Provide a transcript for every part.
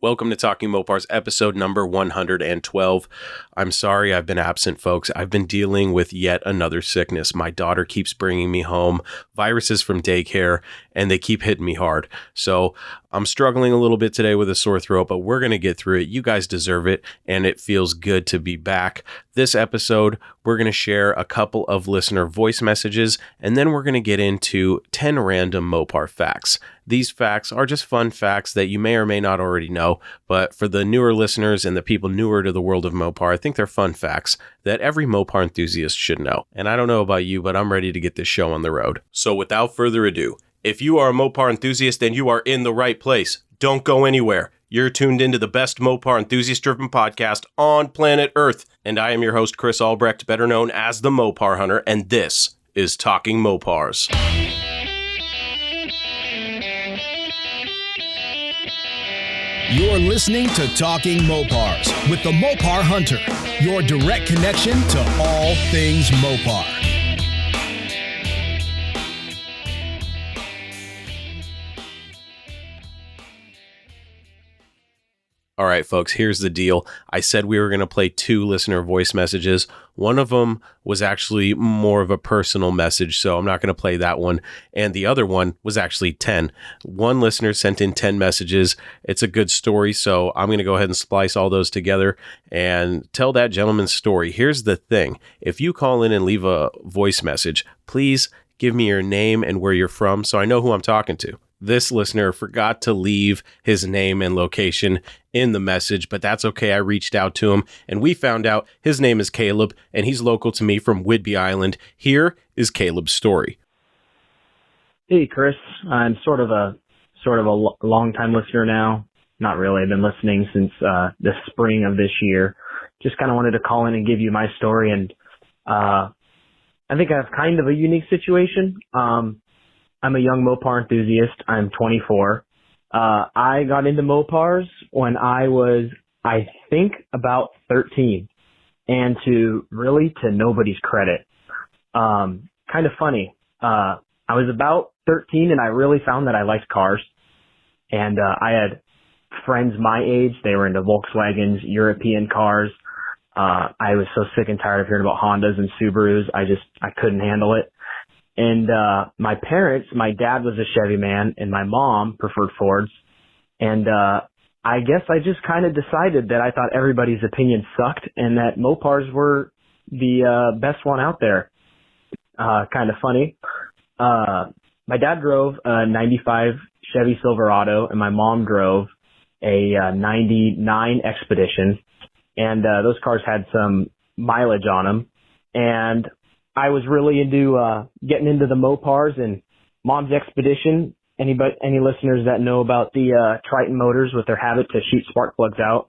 Welcome to Talking Mopars, episode number 112. I'm sorry I've been absent, folks. I've been dealing with yet another sickness. My daughter keeps bringing me home viruses from daycare, and they keep hitting me hard. So I'm struggling a little bit today with a sore throat, but we're going to get through it. You guys deserve it, and it feels good to be back. This episode, we're going to share a couple of listener voice messages, and then we're going to get into 10 random Mopar facts. These facts are just fun facts that you may or may not already know, but for the newer listeners and the people newer to the world of Mopar, I think they're fun facts that every Mopar enthusiast should know. And I don't know about you, but I'm ready to get this show on the road. So without further ado, if you are a Mopar enthusiast, then you are in the right place. Don't go anywhere. You're tuned into the best Mopar enthusiast-driven podcast on planet Earth. And I am your host, Chris Albrecht, better known as the Mopar Hunter, and this is Talking Mopars. You're listening to Talking Mopars with the Mopar Hunter, your direct connection to all things Mopar. All right, folks, here's the deal. I said we were going to play 2 listener voice messages. One of them was actually more of a personal message, so I'm not going to play that one. And the other one was actually 10. One listener sent in 10 messages. It's a good story, so I'm going to go ahead and splice all those together and tell that gentleman's story. Here's the thing. If you call in and leave a voice message, please give me your name and where you're from so I know who I'm talking to. This listener forgot to leave his name and location in the message, but that's okay. I reached out to him and we found out his name is Caleb and he's local to me from Whidbey Island. Here is Caleb's story. Hey, Chris. I'm sort of a long-time listener now. Not really. I've been listening since the spring of this year. Just kind of wanted to call in and give you my story. And I think I have kind of a unique situation. I'm a young Mopar enthusiast. I'm 24. I got into Mopars when I was, I think, about 13. And to nobody's credit. Kind of funny. I was about 13 and I really found that I liked cars. And I had friends my age. They were into Volkswagens, European cars. I was so sick and tired of hearing about Hondas and Subarus. I couldn't handle it. And my parents, my dad was a Chevy man and my mom preferred Fords. And I guess I just kind of decided that I thought everybody's opinion sucked and that Mopars were the best one out there. Kind of funny. My dad drove a 95 Chevy Silverado and my mom drove a 99 Expedition. And those cars had some mileage on them. And I was really into getting into the Mopars and Mom's Expedition. Any listeners that know about the Triton motors with their habit to shoot spark plugs out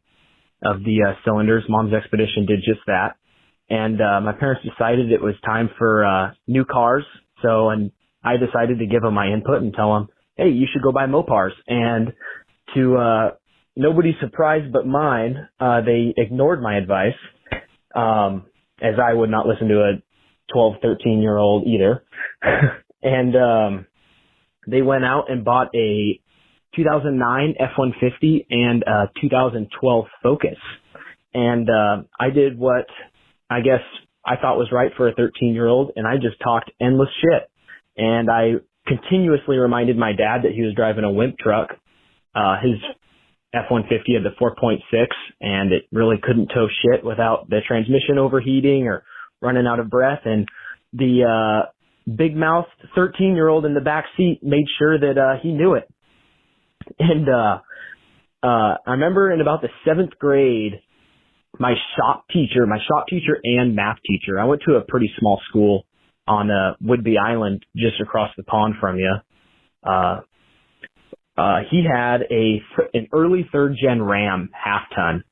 of the cylinders, Mom's Expedition did just that. And my parents decided it was time for new cars. And I decided to give them my input and tell them, hey, you should go buy Mopars. And to nobody's surprise but mine, they ignored my advice, as I would not listen to a 12, 13-year-old either. And they went out and bought a 2009 F-150 and a 2012 Focus. And I did what I guess I thought was right for a 13-year-old, and I just talked endless shit. And I continuously reminded my dad that he was driving a wimp truck. His F-150 had the 4.6, and it really couldn't tow shit without the transmission overheating or running out of breath. And the big mouth 13-year-old in the back seat made sure that he knew it. And I remember in about the 7th grade, my shop teacher and math teacher, I went to a pretty small school on Whidbey Island just across the pond from you. He had an early 3rd gen Ram half-ton.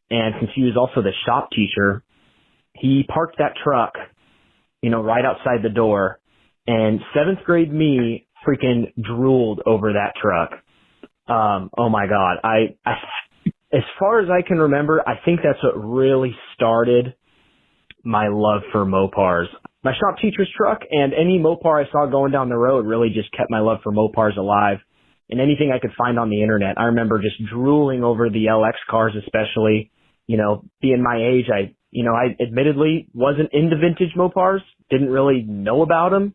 And since he was also the shop teacher, he parked that truck, right outside the door. And 7th grade me freaking drooled over that truck. Oh my God. I as far as I can remember, I think that's what really started my love for Mopars. My shop teacher's truck and any Mopar I saw going down the road really just kept my love for Mopars alive. and anything I could find on the internet. I remember just drooling over the LX cars, especially, being my age. I admittedly wasn't into vintage Mopars, didn't really know about them.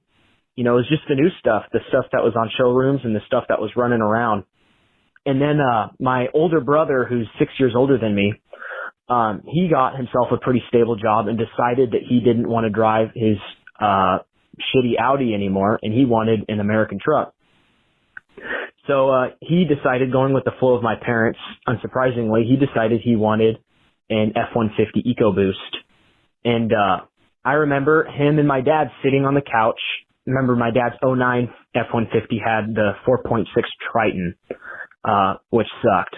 It was just the new stuff, the stuff that was on showrooms and the stuff that was running around. And then, my older brother, who's 6 years older than me, he got himself a pretty stable job and decided that he didn't want to drive his, shitty Audi anymore, and he wanted an American truck. So, he decided, going with the flow of my parents, unsurprisingly, he decided he wanted an F-150 EcoBoost. And, I remember him and my dad sitting on the couch. Remember, my dad's '09 F-150 had the 4.6 Triton, which sucked.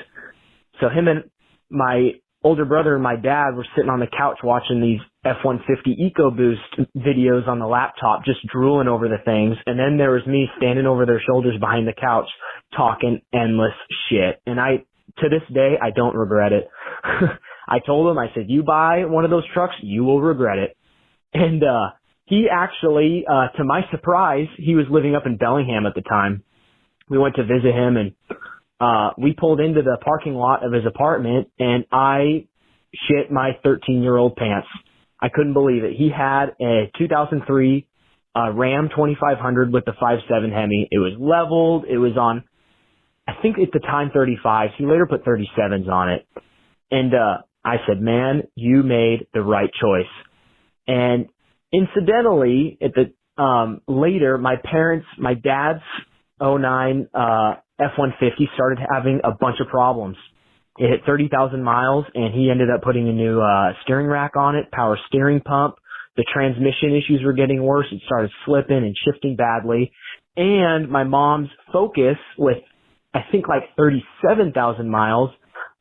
So him and my older brother and my dad were sitting on the couch watching these F-150 EcoBoost videos on the laptop, just drooling over the things. And then there was me standing over their shoulders behind the couch talking endless shit. And to this day, I don't regret it. I told him, I said, you buy one of those trucks, you will regret it. And, he actually, to my surprise, he was living up in Bellingham at the time. We went to visit him, and we pulled into the parking lot of his apartment, and I shit my 13-year-old pants. I couldn't believe it. He had a 2003 Ram 2500 with the 5.7 Hemi. It was leveled. It was on, I think at the time, 35s. He later put 37s on it. And I said, man, you made the right choice. And incidentally, at the later, my dad's '09 F-150 started having a bunch of problems. It hit 30,000 miles, and he ended up putting a new steering rack on it, power steering pump. The transmission issues were getting worse. It started slipping and shifting badly. And my mom's Focus, with I think like 37,000 miles.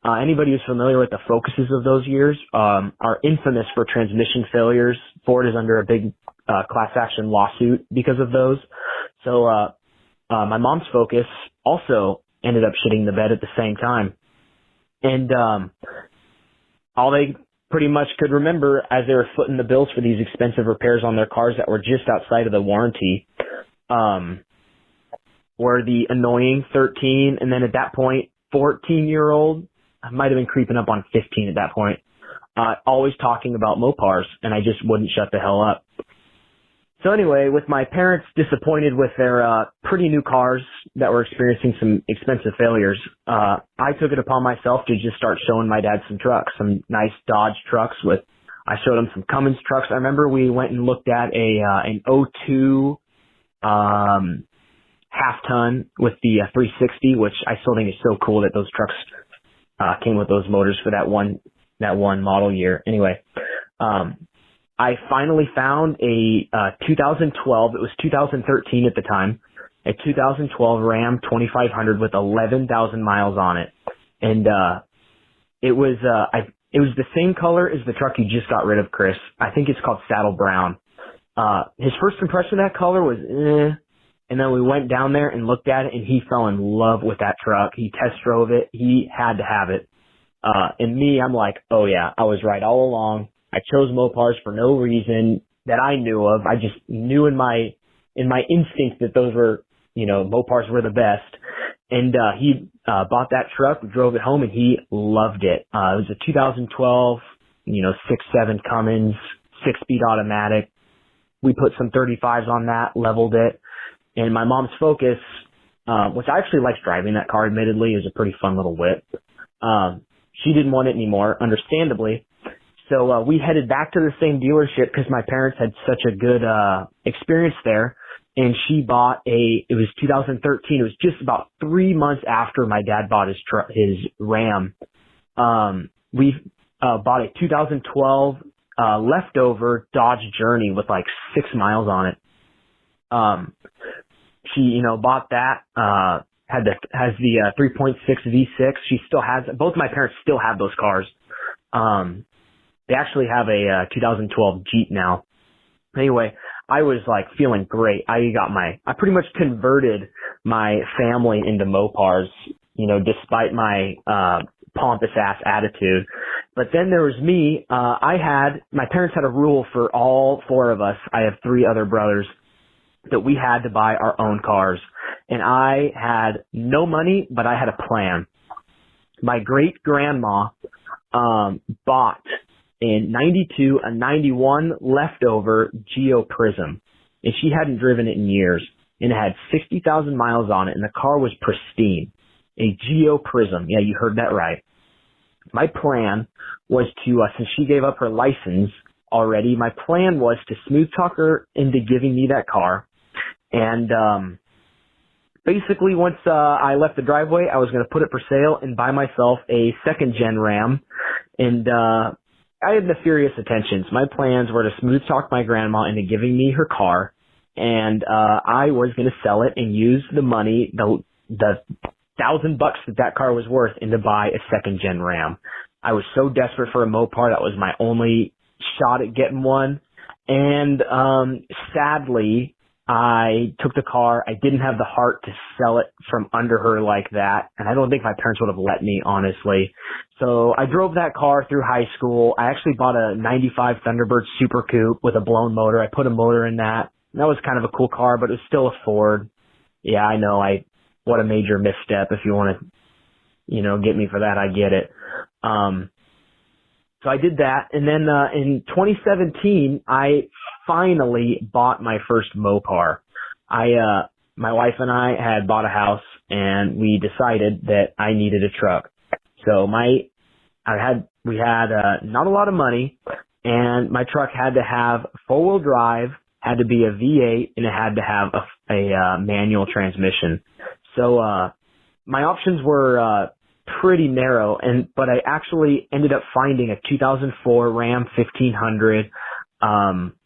Anybody who's familiar with the Focuses of those years are infamous for transmission failures. Ford is under a big class action lawsuit because of those. So my mom's Focus also ended up shitting the bed at the same time. And all they pretty much could remember as they were footing the bills for these expensive repairs on their cars that were just outside of the warranty were the annoying 13, and then at that point, 14-year-old. I might have been creeping up on 15 at that point, always talking about Mopars, and I just wouldn't shut the hell up. So anyway, with my parents disappointed with their pretty new cars that were experiencing some expensive failures, I took it upon myself to just start showing my dad some trucks, some nice Dodge trucks. I showed him some Cummins trucks. I remember we went and looked at an '02 half-ton with the 360, which I still think is so cool that those trucks came with those motors for that one model year. Anyway, I finally found a 2012. It was 2013 at the time. A 2012 Ram 2500 with 11,000 miles on it, and it was the same color as the truck you just got rid of, Chris. I think it's called Saddle Brown. His first impression of that color was and then we went down there and looked at it, and he fell in love with that truck. He test drove it. He had to have it. And me, I'm like, oh yeah, I was right all along. I chose Mopars for no reason that I knew of. I just knew in my instinct that those were, Mopars were the best. And he bought that truck, drove it home, and he loved it. It was a 2012, 6.7 Cummins, 6-speed automatic. We put some 35s on that, leveled it. And my mom's Focus, which I actually liked driving that car, admittedly, is a pretty fun little whip. She didn't want it anymore, understandably. So we headed back to the same dealership because my parents had such a good experience there. And she bought it was 2013. It was just about 3 months after my dad bought his Ram. We bought a 2012 leftover Dodge Journey with like 6 miles on it. She, bought that, has the 3.6 V6. She still has, both my parents still have those cars. They actually have a 2012 Jeep now. Anyway, I was like feeling great. I pretty much converted my family into Mopars, despite my, pompous ass attitude. But then there was me. My parents had a rule for all 4 of us. I have 3 other brothers. that we had to buy our own cars. And I had no money, but I had a plan. My great grandma bought in 92 a 91 leftover Geo Prism, and she hadn't driven it in years, and it had 60,000 miles on it, and the car was pristine. A Geo Prism. Yeah, you heard that right. My plan was to, since she gave up her license already, my plan was to smooth talk her into giving me that car. And basically, once I left the driveway, I was going to put it for sale and buy myself a second-gen Ram. And I had nefarious intentions. My plans were to smooth talk my grandma into giving me her car, and I was going to sell it and use the money, the $1,000 that car was worth, and to buy a second-gen Ram. I was so desperate for a Mopar. That was my only shot at getting one. And sadly, I took the car. I didn't have the heart to sell it from under her like that. And I don't think my parents would have let me, honestly. So I drove that car through high school. I actually bought a 95 Thunderbird Super Coupe with a blown motor. I put a motor in that. And that was kind of a cool car, but it was still a Ford. Yeah, I know. What a major misstep. If you want to, get me for that, I get it. So I did that. And then in 2017, I finally bought my first Mopar. My wife and I had bought a house, and we decided that I needed a truck. So we had not a lot of money, and my truck had to have four-wheel drive, had to be a V8, and it had to have a manual transmission. So my options were pretty narrow, but I actually ended up finding a 2004 Ram 1500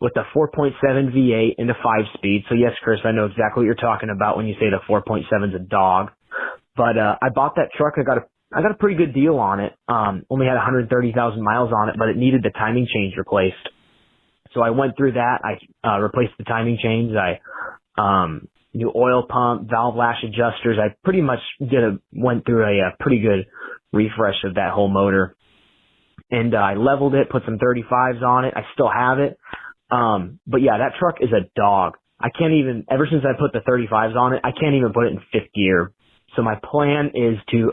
with a 4.7 V8 and a 5-speed. So yes, Chris, I know exactly what you're talking about when you say the 4.7 is a dog. But I bought that truck. I got a pretty good deal on it. Only had 130,000 miles on it, but it needed the timing change replaced. So I went through that. I replaced the timing chains. New oil pump, valve lash adjusters. I pretty much went through a pretty good refresh of that whole motor. And I leveled it, put some 35s on it. I still have it. But yeah, that truck is a dog. Ever since I put the 35s on it, I can't even put it in fifth gear. So my plan is to,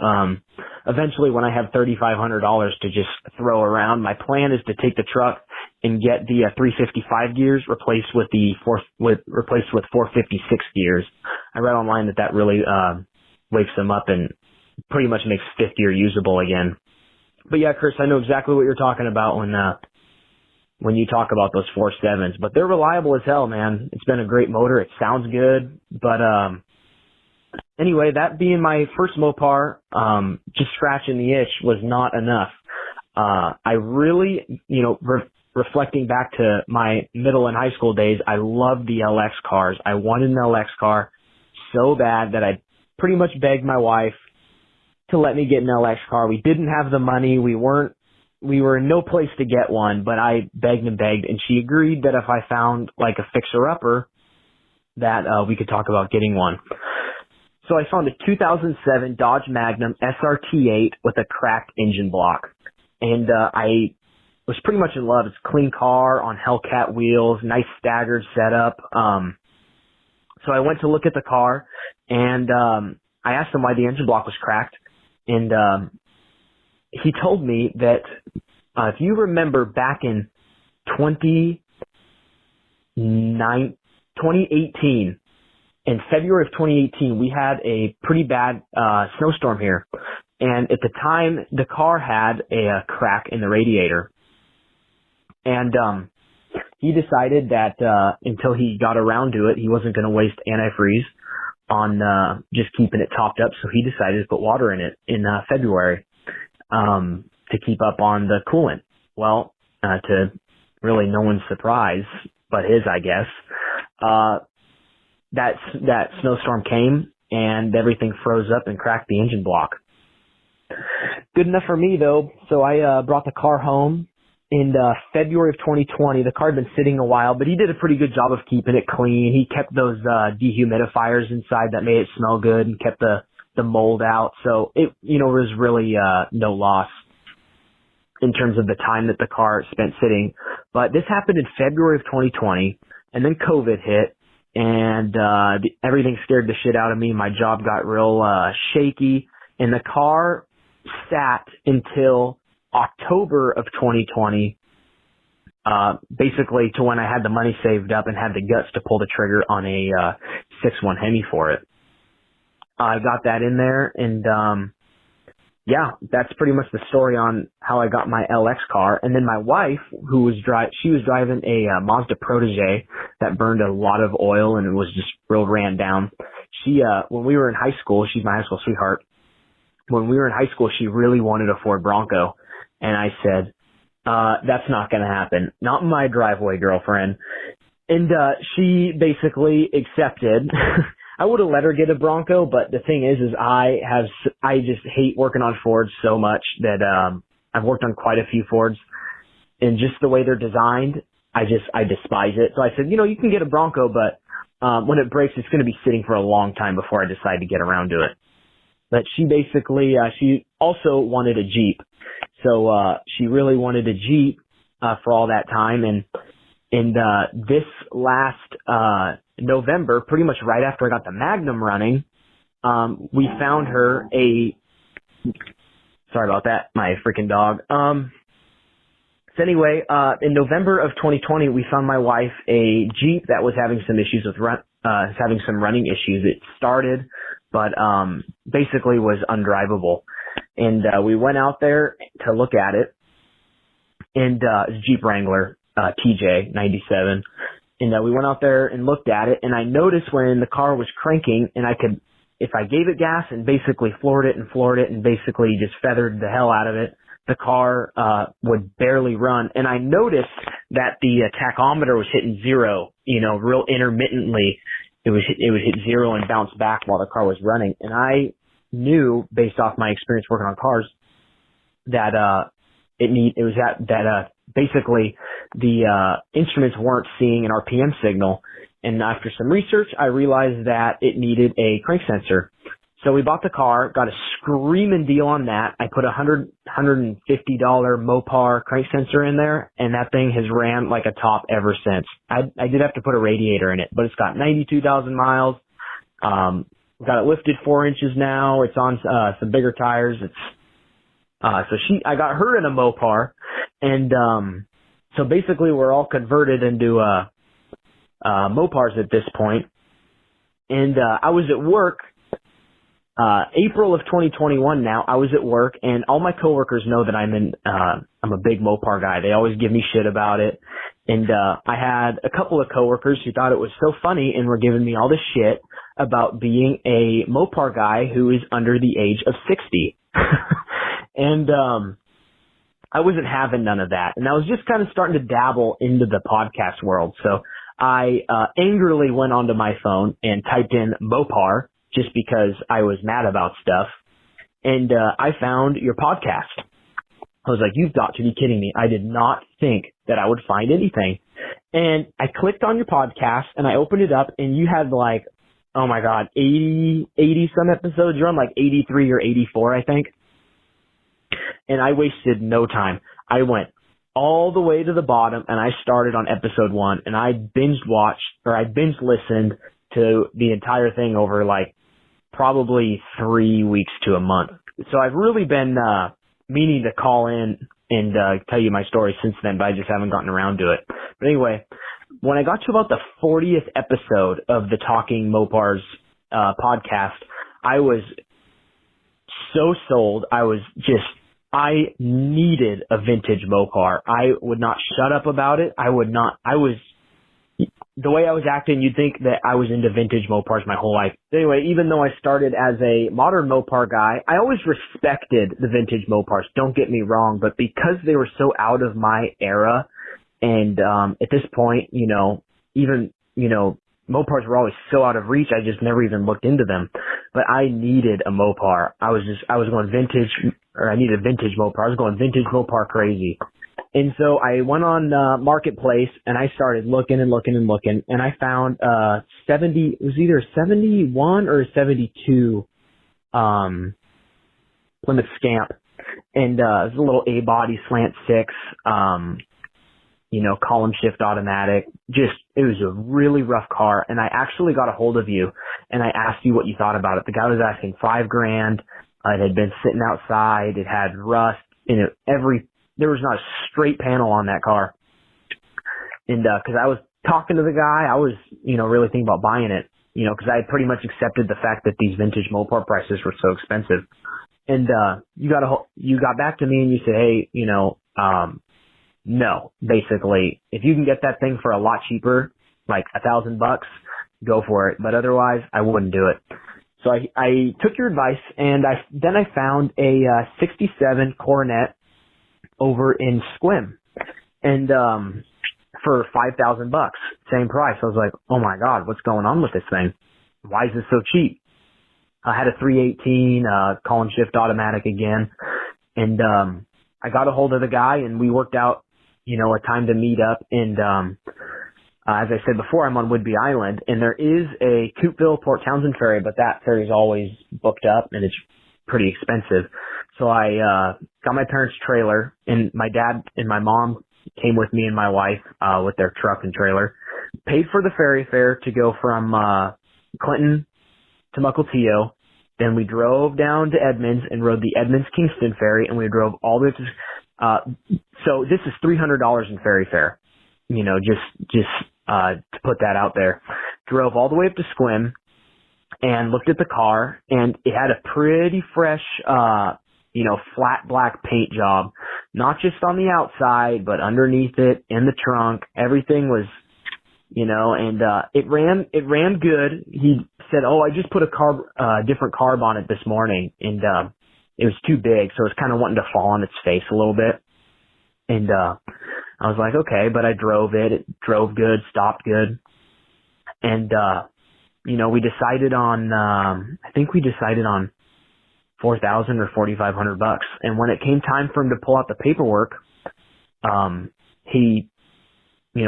eventually when I have $3,500 to just throw around, my plan is to take the truck and get the 355 gears replaced with 456 gears. I read online that really wakes them up and pretty much makes fifth gear usable again. But yeah, Chris, I know exactly what you're talking about when you talk about those 4.7s. But they're reliable as hell, man. It's been a great motor. It sounds good. But anyway, that being my first Mopar, just scratching the itch was not enough. I really, reflecting back to my middle and high school days, I loved the LX cars. I wanted an LX car so bad that I pretty much begged my wife to let me get an LX car. We didn't have the money. We were in no place to get one, but I begged, and she agreed that if I found like a fixer-upper that we could talk about getting one. So I found a 2007 Dodge Magnum SRT8 with a cracked engine block. And I was pretty much in love. It's a clean car on Hellcat wheels, nice staggered setup. So I went to look at the car, and I asked him why the engine block was cracked. And he told me that if you remember back in 2018, in February of 2018, we had a pretty bad snowstorm here. And at the time, the car had a crack in the radiator. And he decided that until he got around to it, he wasn't going to waste antifreeze on just keeping it topped up. So he decided to put water in it in February to keep up on the coolant. Well, to really no one's surprise, but his, I guess, that snowstorm came and everything froze up and cracked the engine block. Good enough for me, though. So I brought the car home in February of 2020. The car had been sitting a while, but he did a pretty good job of keeping it clean. He kept those dehumidifiers inside that made it smell good and kept the mold out. So it, was really no loss in terms of the time that the car spent sitting. But this happened in February of 2020, and then COVID hit, and everything scared the shit out of me. My job got real shaky, and the car sat until October of 2020, basically to when I had the money saved up and had the guts to pull the trigger on a 6.1 Hemi for it. I got that in there, and yeah, that's pretty much the story on how I got my LX car. And then my wife, who was she was driving a Mazda Protege that burned a lot of oil and was just real ran down. She, when we were in high school, she's my high school sweetheart. When we were in high school, she really wanted a Ford Bronco. And I said, that's not going to happen. Not in my driveway, girlfriend. And she basically accepted. I would have let her get a Bronco, but the thing is I just hate working on Fords so much that I've worked on quite a few Fords, and just the way they're designed, I despise it. So I said, you can get a Bronco, but when it breaks, it's going to be sitting for a long time before I decide to get around to it. But she basically she also wanted a Jeep, so she really wanted a Jeep for all that time, and this last November, pretty much right after I got the Magnum running, we found her sorry about that, my freaking dog. So anyway, in November of 2020, we found my wife a Jeep that was having some issues with having some running issues. It started, but basically was undrivable. And we went out there to look at it, and it's a Jeep Wrangler TJ 97. And we went out there and looked at it, and I noticed when the car was cranking, and if I gave it gas and basically floored it and basically just feathered the hell out of it, the car would barely run. And I noticed that the tachometer was hitting zero, real intermittently. It would hit zero and bounce back while the car was running. And I knew, based off my experience working on cars, that basically the instruments weren't seeing an RPM signal. And after some research, I realized that it needed a crank sensor. So we bought the car, got a screaming deal on that. I put $150 Mopar crank sensor in there, and that thing has ran like a top ever since. I did have to put a radiator in it, but it's got 92,000 miles. Got it lifted 4 inches now. It's on some bigger tires. I got her in a Mopar, and so basically we're all converted into Mopars at this point. And I was at work April of 2021 now. I was at work, and all my coworkers know that I'm a big Mopar guy. They always give me shit about it. And I had a couple of coworkers who thought it was so funny and were giving me all this shit about being a Mopar guy who is under the age of 60. And I wasn't having none of that. And I was just kind of starting to dabble into the podcast world. So I angrily went onto my phone and typed in Mopar just because I was mad about stuff. And I found your podcast. I was like, you've got to be kidding me. I did not think that I would find anything. And I clicked on your podcast, and I opened it up, and you had like, oh my God, 80 some episodes. You're on like 83 or 84, I think. And I wasted no time. I went all the way to the bottom, and I started on episode 1, and I binge listened to the entire thing over like probably 3 weeks to a month. So I've really been meaning to call in and tell you my story since then, but I just haven't gotten around to it. But anyway, when I got to about the 40th episode of the Talking Mopars podcast, I was so sold. I needed a vintage Mopar. I would not shut up about it. The way I was acting, you'd think that I was into vintage Mopars my whole life. Anyway, even though I started as a modern Mopar guy, I always respected the vintage Mopars. Don't get me wrong, but because they were so out of my era, and at this point, Mopars were always so out of reach, I just never even looked into them. But I needed a Mopar. I was going vintage, or I needed a vintage Mopar. I was going vintage Mopar crazy. And so I went on Marketplace, and I started looking, and I found it was either 71 or 72 Plymouth Scamp. And it was a little A-body slant 6, column shift automatic. It was a really rough car. And I actually got a hold of you and I asked you what you thought about it. The guy was asking $5,000. It had been sitting outside. It had rust in it. There was not a straight panel on that car. And, cause I was talking to the guy, I was, really thinking about buying it, cause I had pretty much accepted the fact that these vintage Mopar prices were so expensive. And, you got back to me and you said, hey, no, basically, if you can get that thing for a lot cheaper, like $1,000, go for it. But otherwise, I wouldn't do it. So I took your advice, and then I found a 67 Coronet over in Squim, and for $5,000, same price. I was like, oh my God, what's going on with this thing? Why is it so cheap? I had a 318 column shift automatic again, and I got a hold of the guy, and we worked out a time to meet up. And as I said before, I'm on Whidbey Island, and there is a Coupeville Port Townsend ferry, but that ferry is always booked up, and it's pretty expensive. So I got my parents' trailer, and my dad and my mom came with me and my wife with their truck and trailer, paid for the ferry fare to go from Clinton to Mukilteo. Then we drove down to Edmonds and rode the Edmonds-Kingston ferry, and we drove all the way to so this is $300 in ferry fare, just to put that out there. Drove all the way up to Squim and looked at the car, and it had a pretty fresh, flat black paint job, not just on the outside, but underneath it, in the trunk. Everything was, and it ran good. He said, oh, I just put a different carb on it this morning, and it was too big, so it was kind of wanting to fall on its face a little bit. And I was like, okay, but I drove it. It drove good, stopped good. And, we decided on, I think we decided on $4,000 or $4,500. And when it came time for him to pull out the paperwork, he,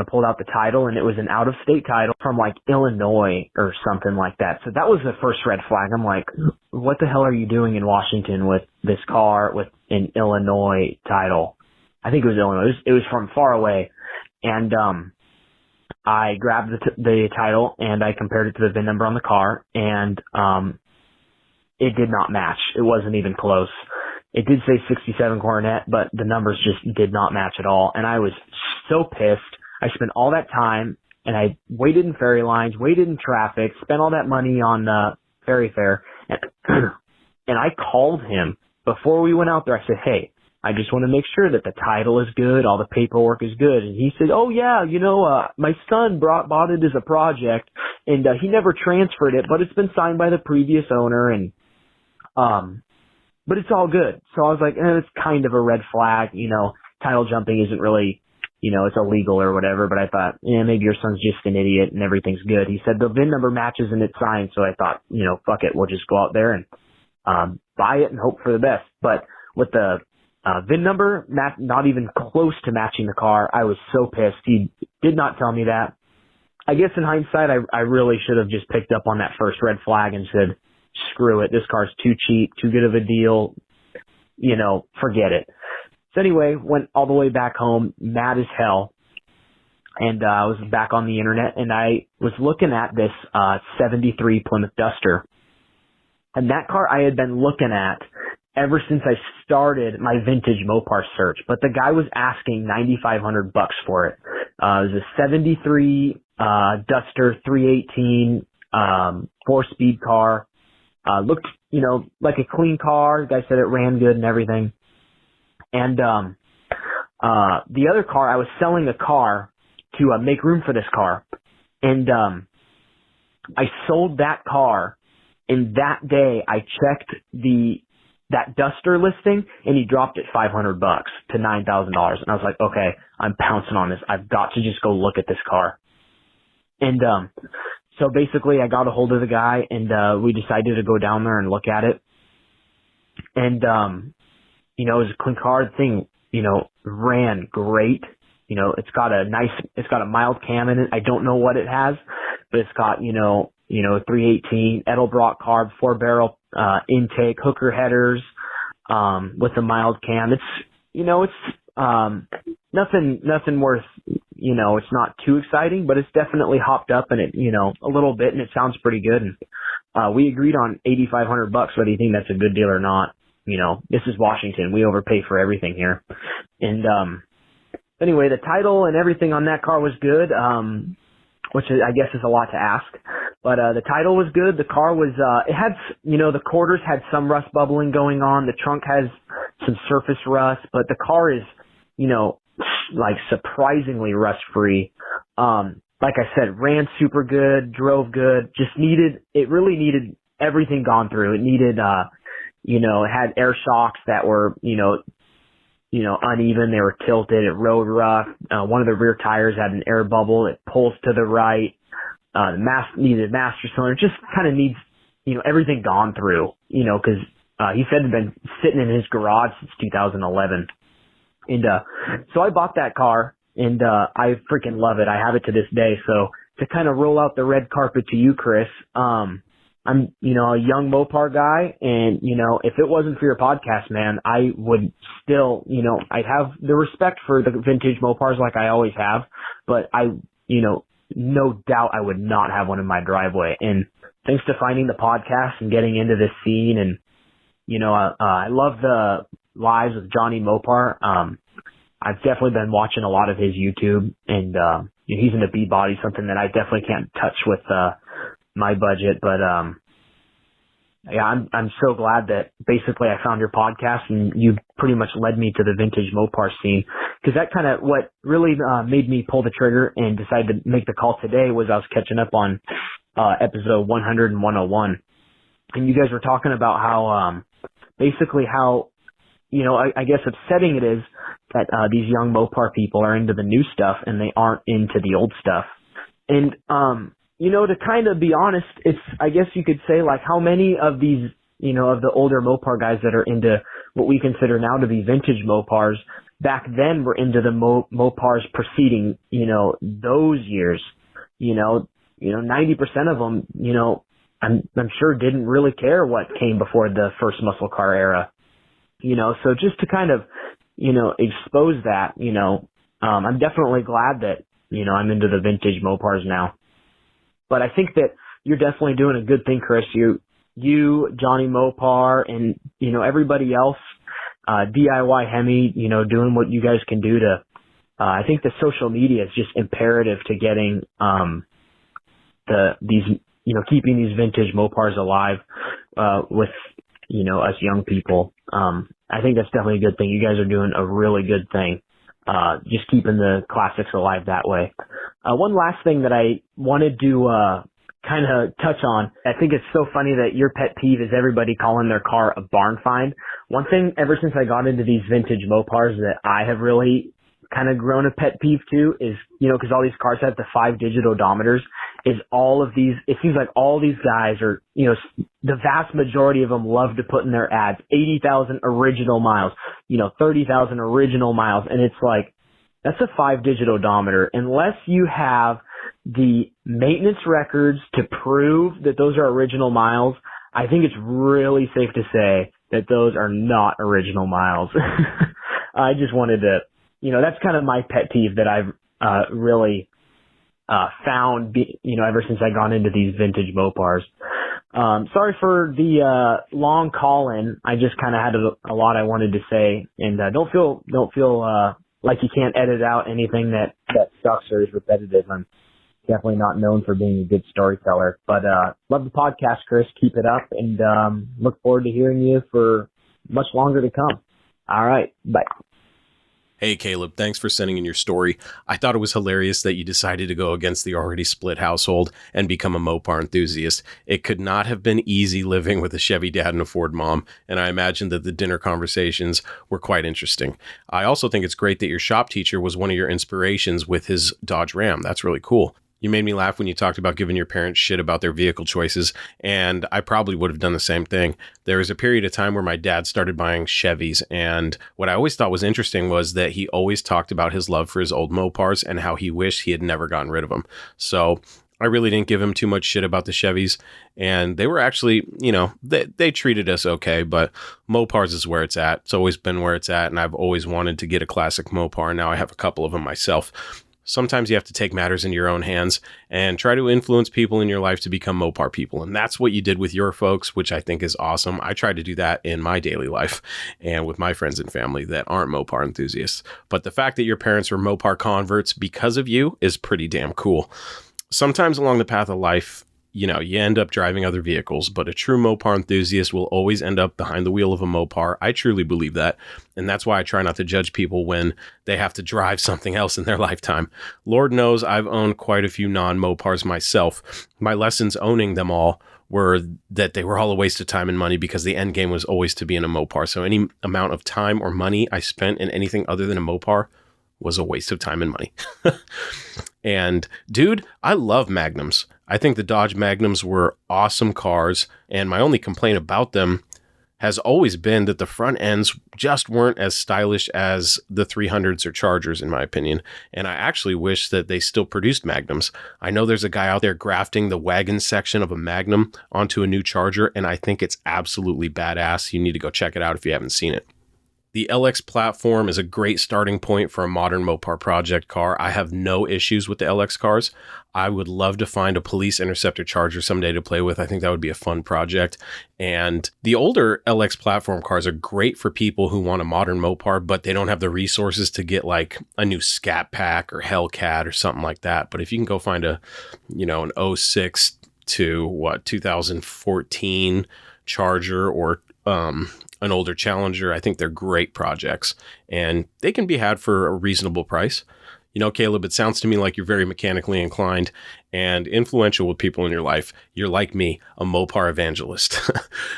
pulled out the title, and it was an out-of-state title from like Illinois or something like that. So that was the first red flag. I'm like, what the hell are you doing in Washington with this car with an Illinois title? I think it was Illinois. It was from far away. And I grabbed the title, and I compared it to the VIN number on the car, and it did not match. It wasn't even close. It did say 67 Coronet, but the numbers just did not match at all. And I was so pissed. I spent all that time, and I waited in ferry lines, waited in traffic, spent all that money on ferry fare, and I called him before we went out there. I said, hey, I just want to make sure that the title is good, all the paperwork is good. And he said, oh yeah, my son bought it as a project, and he never transferred it, but it's been signed by the previous owner, and but it's all good. So I was like, it's kind of a red flag, title jumping isn't really, it's illegal or whatever, but I thought, maybe your son's just an idiot and everything's good. He said the VIN number matches and it's signed, so I thought, fuck it, we'll just go out there and buy it and hope for the best. But with the VIN number not even close to matching the car, I was so pissed. He did not tell me that. I guess in hindsight, I really should have just picked up on that first red flag and said, screw it, this car's too cheap, too good of a deal, forget it. So anyway, went all the way back home, mad as hell, and I was back on the internet, and I was looking at this 73 Plymouth Duster, and that car I had been looking at ever since I started my vintage Mopar search, but the guy was asking $9,500 for it. It was a 73 Duster 318 4-speed car. Looked, like a clean car. The guy said it ran good and everything. And the other car, I was selling a car to make room for this car, and I sold that car. And that day, I checked that Duster listing, and he dropped it $500 to $9,000. And I was like, okay, I'm pouncing on this. I've got to just go look at this car. And so basically, I got a hold of the guy, and we decided to go down there and look at it. And it was a clean car. The thing, ran great. It's got a mild cam in it. I don't know what it has, but it's got, 318 Edelbrock carb, 4-barrel intake, hooker headers, with a mild cam. It's, nothing worth it's not too exciting, but it's definitely hopped up in it, a little bit, and it sounds pretty good. And we agreed on $8,500, whether you think that's a good deal or not. This is Washington. We overpay for everything here. And anyway, the title and everything on that car was good, which I guess is a lot to ask. But the title was good. The car was, it had, the quarters had some rust bubbling going on. The trunk has some surface rust, but the car is, like surprisingly rust free. Like I said, ran super good, drove good, it really needed everything gone through. It needed, it had air shocks that were, uneven. They were tilted. It rode rough. One of the rear tires had an air bubble. It pulls to the right. Needed master cylinder. Just kind of needs, everything gone through, cause, he said it had been sitting in his garage since 2011. And, so I bought that car and, I freaking love it. I have it to this day. So to kind of roll out the red carpet to you, Chris, I'm, a young Mopar guy, and, if it wasn't for your podcast, man, I would still, I'd have the respect for the vintage Mopars like I always have, but I, no doubt I would not have one in my driveway. And thanks to finding the podcast and getting into this scene, and, I love the lives with Johnny Mopar. I've definitely been watching a lot of his YouTube, and, he's into B-body, something that I definitely can't touch with, my budget, but yeah, I'm so glad that basically I found your podcast and you pretty much led me to the vintage Mopar scene, because that kind of what really made me pull the trigger and decide to make the call today was I was catching up on episode 100 and 101, and you guys were talking about how basically how I guess upsetting it is that these young Mopar people are into the new stuff and they aren't into the old stuff. And to kind of be honest, it's, I guess you could say, like, how many of these, of the older Mopar guys that are into what we consider now to be vintage Mopars back then were into the Mopars preceding, those years, 90% of them, I'm sure didn't really care what came before the first muscle car era, so just to kind of, expose that, I'm definitely glad that, I'm into the vintage Mopars now. But I think that you're definitely doing a good thing, Chris. You, Johnny Mopar, and, everybody else, DIY Hemi, doing what you guys can do to, I think the social media is just imperative to getting, keeping these vintage Mopars alive, with, us young people. I think that's definitely a good thing. You guys are doing a really good thing. Just keeping the classics alive that way. One last thing that I wanted to kind of touch on. I think it's so funny that your pet peeve is everybody calling their car a barn find. One thing ever since I got into these vintage Mopars that I have really kind of grown a pet peeve to is, because all these cars have the 5-digit odometers, is all of these, it seems like all these guys are, the vast majority of them love to put in their ads, 80,000 original miles, 30,000 original miles. And it's like, that's a 5-digit odometer. Unless you have the maintenance records to prove that those are original miles, I think it's really safe to say that those are not original miles. I just wanted to, that's kind of my pet peeve that I've really found, ever since I got into these vintage Mopars. Sorry for the long call-in. I just kind of had a lot I wanted to say, and don't feel like you can't edit out anything that sucks or is repetitive. I'm definitely not known for being a good storyteller, but love the podcast, Chris. Keep it up, and look forward to hearing you for much longer to come. All right, bye. Hey, Caleb, thanks for sending in your story. I thought it was hilarious that you decided to go against the already split household and become a Mopar enthusiast. It could not have been easy living with a Chevy dad and a Ford mom, and I imagine that the dinner conversations were quite interesting. I also think it's great that your shop teacher was one of your inspirations with his Dodge Ram. That's really cool. You made me laugh when you talked about giving your parents shit about their vehicle choices, and I probably would have done the same thing. There was a period of time where my dad started buying Chevys, and what I always thought was interesting was that he always talked about his love for his old Mopars and how he wished he had never gotten rid of them. So I really didn't give him too much shit about the Chevys, and they were actually, they treated us okay, but Mopars is where it's at. It's always been where it's at, and I've always wanted to get a classic Mopar. Now I have a couple of them myself. sometimes you have to take matters into your own hands and try to influence people in your life to become Mopar people. And that's what you did with your folks, which I think is awesome. I try to do that in my daily life and with my friends and family that aren't Mopar enthusiasts. But the fact that your parents were Mopar converts because of you is pretty damn cool. Sometimes along the path of life, you end up driving other vehicles, but a true Mopar enthusiast will always end up behind the wheel of a Mopar. I truly believe that. And that's why I try not to judge people when they have to drive something else in their lifetime. Lord knows I've owned quite a few non-Mopars myself. My lessons owning them all were that they were all a waste of time and money because the end game was always to be in a Mopar. So any amount of time or money I spent in anything other than a Mopar was a waste of time and money. And dude, I love Magnums. I think the Dodge Magnums were awesome cars, and my only complaint about them has always been that the front ends just weren't as stylish as the 300s or Chargers, in my opinion. And I actually wish that they still produced Magnums. I know there's a guy out there grafting the wagon section of a Magnum onto a new Charger, and I think it's absolutely badass. You need to go check it out if you haven't seen it. The LX platform is a great starting point for a modern Mopar project car. I have no issues with the LX cars. I would love to find a police interceptor Charger someday to play with. I think that would be a fun project. And the older LX platform cars are great for people who want a modern Mopar, but they don't have the resources to get like a new Scat Pack or Hellcat or something like that. But if you can go find an 06 to 2014 Charger or an older Challenger, I think they're great projects, and they can be had for a reasonable price. Caleb, it sounds to me like you're very mechanically inclined and influential with people in your life. You're like me, a Mopar evangelist.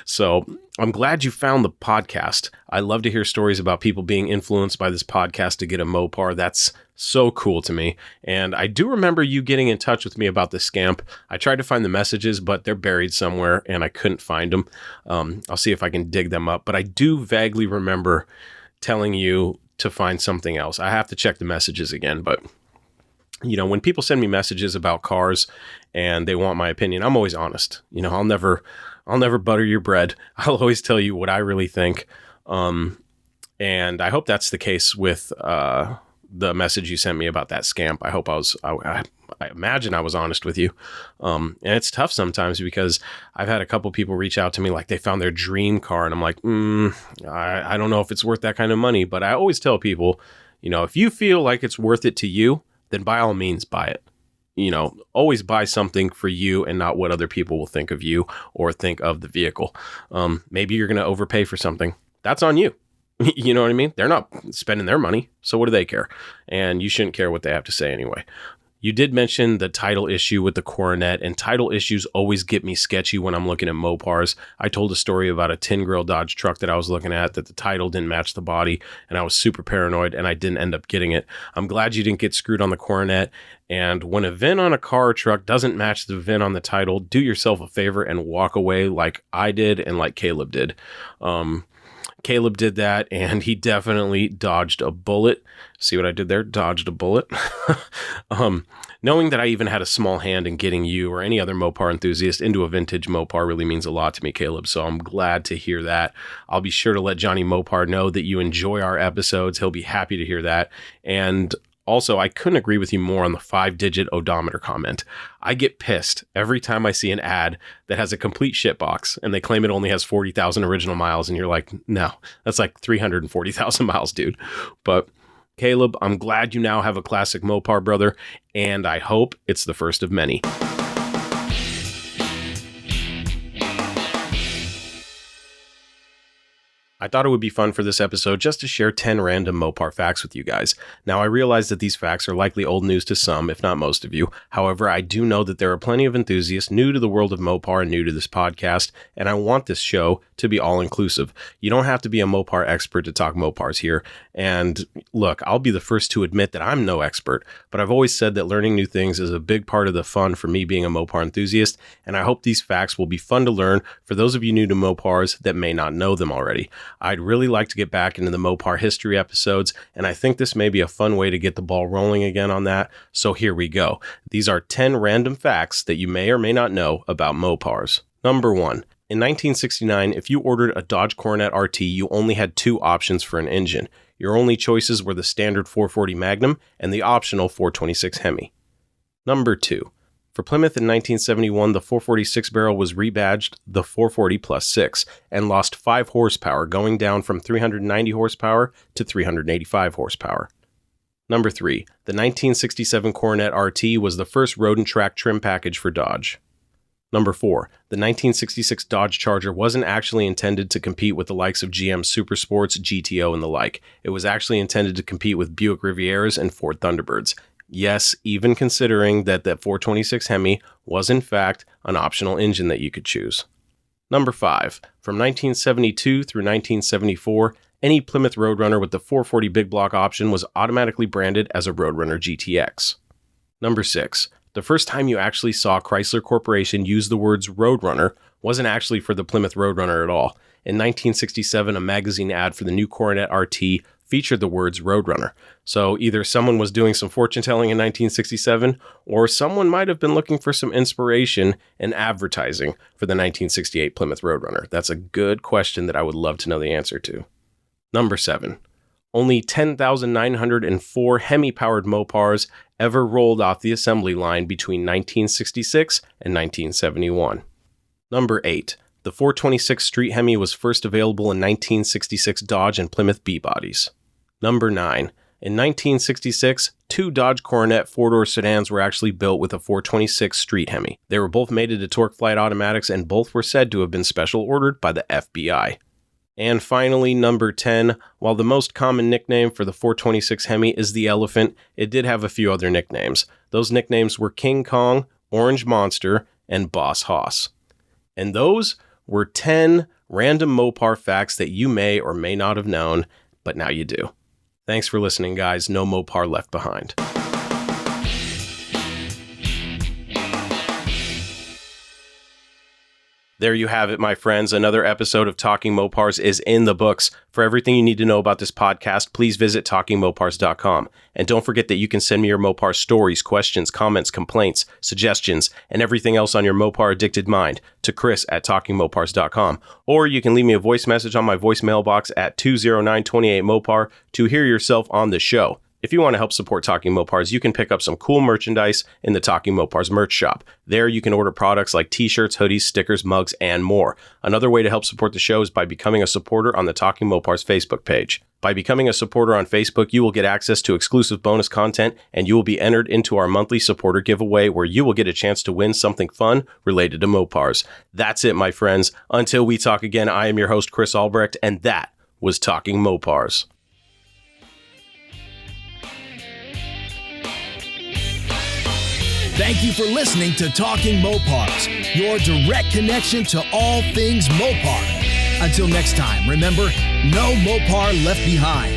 So I'm glad you found the podcast. I love to hear stories about people being influenced by this podcast to get a Mopar. That's so cool to me. And I do remember you getting in touch with me about the Scamp. I tried to find the messages, but they're buried somewhere and I couldn't find them. I'll see if I can dig them up. But I do vaguely remember telling you to find something else. I have to check the messages again, but when people send me messages about cars and they want my opinion, I'm always honest. I'll never butter your bread. I'll always tell you what I really think. And I hope that's the case with the message you sent me about that Scamp. I hope I imagine I was honest with you. And it's tough sometimes because I've had a couple people reach out to me like they found their dream car. And I'm like, I don't know if it's worth that kind of money. But I always tell people, if you feel like it's worth it to you, then by all means buy it. Always buy something for you and not what other people will think of you or think of the vehicle. Maybe you're going to overpay for something. That's on you. You know what I mean? They're not spending their money. So what do they care? And you shouldn't care what they have to say anyway. You did mention the title issue with the Coronet, and title issues always get me sketchy when I'm looking at Mopars. I told a story about a tin grill Dodge truck that I was looking at that the title didn't match the body, and I was super paranoid, and I didn't end up getting it. I'm glad you didn't get screwed on the Coronet, and when a VIN on a car or truck doesn't match the VIN on the title, do yourself a favor and walk away like I did and like Caleb did. Caleb did that, and he definitely dodged a bullet. See what I did there? Dodged a bullet. Knowing that I even had a small hand in getting you or any other Mopar enthusiast into a vintage Mopar really means a lot to me, Caleb. So I'm glad to hear that. I'll be sure to let Johnny Mopar know that you enjoy our episodes. He'll be happy to hear that. And also, I couldn't agree with you more on the 5-digit odometer comment. I get pissed every time I see an ad that has a complete shitbox and they claim it only has 40,000 original miles. And you're like, no, that's like 340,000 miles, dude. But Caleb, I'm glad you now have a classic Mopar, brother. And I hope it's the first of many. I thought it would be fun for this episode just to share 10 random Mopar facts with you guys. Now, I realize that these facts are likely old news to some, if not most of you. However, I do know that there are plenty of enthusiasts new to the world of Mopar and new to this podcast, and I want this show to be all-inclusive. You don't have to be a Mopar expert to talk Mopars here. And look, I'll be the first to admit that I'm no expert, but I've always said that learning new things is a big part of the fun for me being a Mopar enthusiast, and I hope these facts will be fun to learn for those of you new to Mopars that may not know them already. I'd really like to get back into the Mopar history episodes, and I think this may be a fun way to get the ball rolling again on that, so here we go. These are 10 random facts that you may or may not know about Mopars. Number 1. In 1969, if you ordered a Dodge Coronet RT, you only had two options for an engine. Your only choices were the standard 440 Magnum and the optional 426 Hemi. Number 2. For Plymouth in 1971, the 446 barrel was rebadged the 440 plus 6 and lost 5 horsepower, going down from 390 horsepower to 385 horsepower. Number 3. The 1967 Coronet RT was the first road and track trim package for Dodge. Number 4. The 1966 Dodge Charger wasn't actually intended to compete with the likes of GM Supersports, GTO, and the like. It was actually intended to compete with Buick Rivieras and Ford Thunderbirds. Yes, even considering that 426 Hemi was in fact an optional engine that you could choose. Number 5. From 1972 through 1974, any Plymouth Roadrunner with the 440 big block option was automatically branded as a Roadrunner GTX. Number 6. The first time you actually saw Chrysler Corporation use the words Roadrunner wasn't actually for the Plymouth Roadrunner at all. In 1967, a magazine ad for the new Coronet RT featured the words Roadrunner. So either someone was doing some fortune telling in 1967, or someone might have been looking for some inspiration in advertising for the 1968 Plymouth Roadrunner. That's a good question that I would love to know the answer to. Number 7. Only 10,904 Hemi-powered Mopars ever rolled off the assembly line between 1966 and 1971. Number 8. The 426 Street Hemi was first available in 1966 Dodge and Plymouth B-bodies. Number 9. In 1966, 2 Dodge Coronet 4-door sedans were actually built with a 426 Street Hemi. They were both mated to Torque Flight automatics, and both were said to have been special ordered by the FBI. And finally, number 10, while the most common nickname for the 426 Hemi is the Elephant, it did have a few other nicknames. Those nicknames were King Kong, Orange Monster, and Boss Hoss. And those were 10 random Mopar facts that you may or may not have known, but now you do. Thanks for listening, guys. No Mopar left behind. There you have it, my friends. Another episode of Talking Mopars is in the books. For everything you need to know about this podcast, please visit TalkingMopars.com. And don't forget that you can send me your Mopar stories, questions, comments, complaints, suggestions, and everything else on your Mopar-addicted mind to Chris@TalkingMopars.com. Or you can leave me a voice message on my voicemail box at 209-28-MOPAR to hear yourself on the show. If you want to help support Talking Mopars, you can pick up some cool merchandise in the Talking Mopars merch shop. There you can order products like t-shirts, hoodies, stickers, mugs, and more. Another way to help support the show is by becoming a supporter on the Talking Mopars Facebook page. By becoming a supporter on Facebook, you will get access to exclusive bonus content, and you will be entered into our monthly supporter giveaway where you will get a chance to win something fun related to Mopars. That's it, my friends. Until we talk again, I am your host, Chris Albrecht, and that was Talking Mopars. Thank you for listening to Talking Mopars, your direct connection to all things Mopar. Until next time, remember, no Mopar left behind.